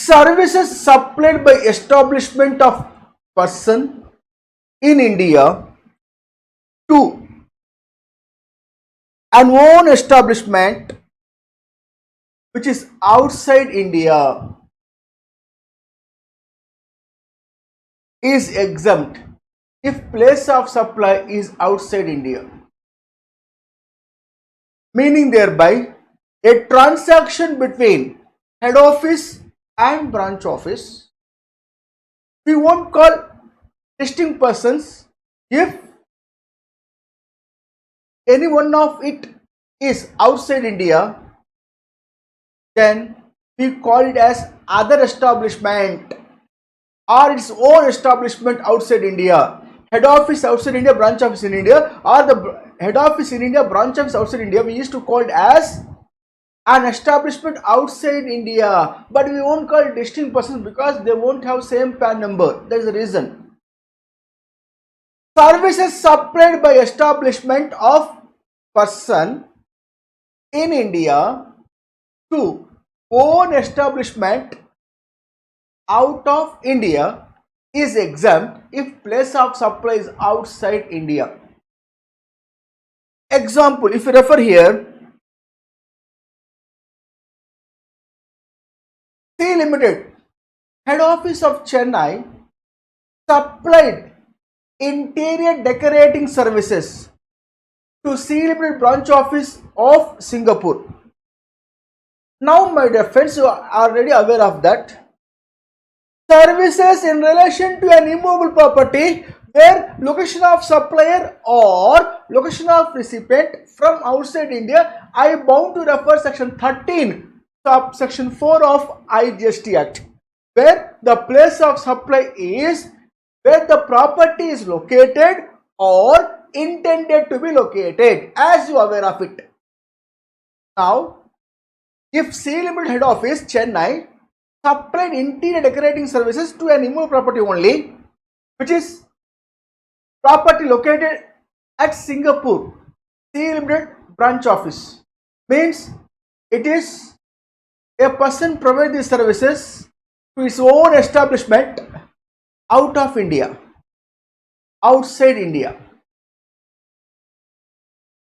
services supplied by establishment of person in India to an own establishment which is outside India is exempt if place of supply is outside India. Meaning thereby a transaction between head office and branch office, we won't call distinct persons if any one of it is outside India, then we call it as other establishment or its own establishment outside India. Head office outside India, branch office in India, or the head office in India, branch office outside India, we used to call it as an establishment outside India, but we won't call it distinct persons because they won't have same PAN number. That is the reason. Services supplied by establishment of person in India to own establishment out of India is exempt if place of supply is outside India. Example, if you refer here, C Limited, head office of Chennai, supplied interior decorating services to C Limited branch office of Singapore. Now my dear friends, you are already aware of that. Services in relation to an immovable property where location of supplier or location of recipient from outside India, I bound to refer section 13 subsection 4 of IGST Act, where the place of supply is where the property is located or intended to be located, as you are aware of it. Now, if C Limited head office Chennai supplied interior decorating services to an immovable property only, which is property located at Singapore, C Limited branch office, means it is a person provide these services to his own establishment out of India, outside India.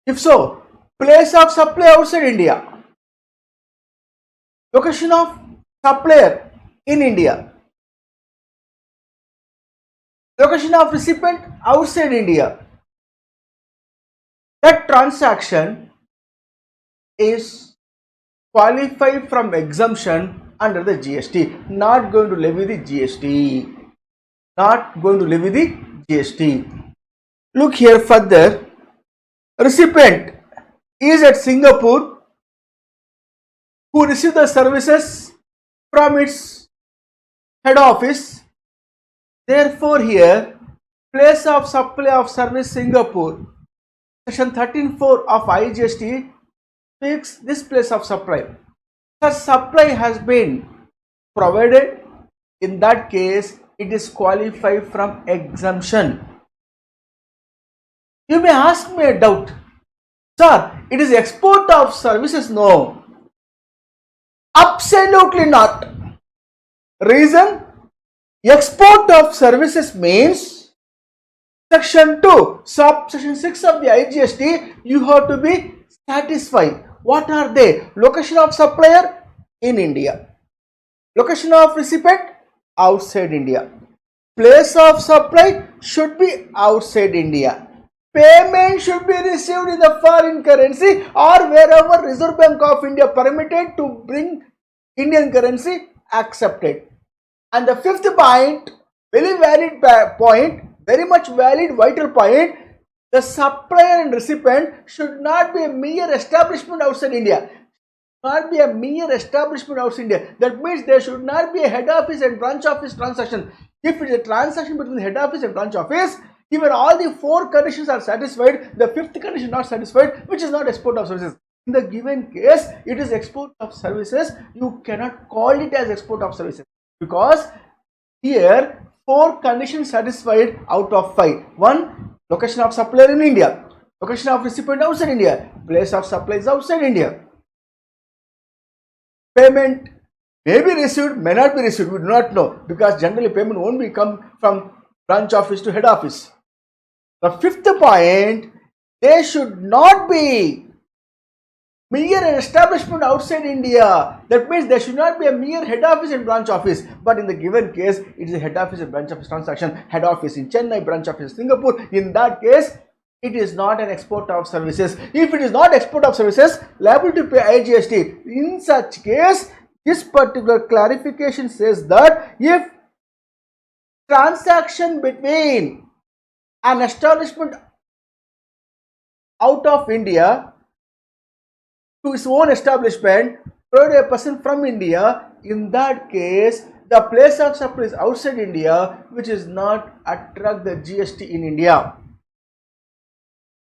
If so, place of supply outside India, location of supplier in India, location of recipient outside India, that transaction is qualified from exemption under the GST, not going to levy the GST, not going to levy the GST. Look here further, recipient is at Singapore who received the services from its head office. Therefore here, place of supply of service Singapore, section 13.4 of IGST speaks this place of supply. Such supply has been provided, in that case it is qualified from exemption. You may ask me a doubt, sir, it is export of services? No, absolutely not. Reason, export of services means section 2 subsection 6 of the IGST, you have to be satisfied. What are they? Location of supplier in India, location of recipient outside India, place of supply should be outside India, payment should be received in the foreign currency or wherever Reserve Bank of India permitted to bring Indian currency, accepted. And the fifth point, very valid point, very much valid vital point, the supplier and recipient should not be a mere establishment outside India. Not be a mere establishment outside India. That means there should not be a head office and branch office transaction. If it is a transaction between head office and branch office, even all the four conditions are satisfied, the fifth condition not satisfied, which is not export of services. In the given case, it is export of services. You cannot call it as export of services because here 4 conditions satisfied out of 5. 1. Location of supplier in India, location of recipient outside India, place of supply is outside India, payment May be received, may not be received, we do not know, because generally payment won't be come from branch office to head office. The fifth point, they should not be mere an establishment outside India. That means there should not be a mere head office and branch office. But in the given case, it is a head office and branch office transaction. Head office in Chennai, branch office in Singapore. In that case, it is not an export of services. If it is not export of services, liable to pay IGST. In such case, this particular clarification says that if transaction between an establishment out of India to its own establishment, provided a person from India, in that case, the place of supply is outside India, which is not attract the GST in India.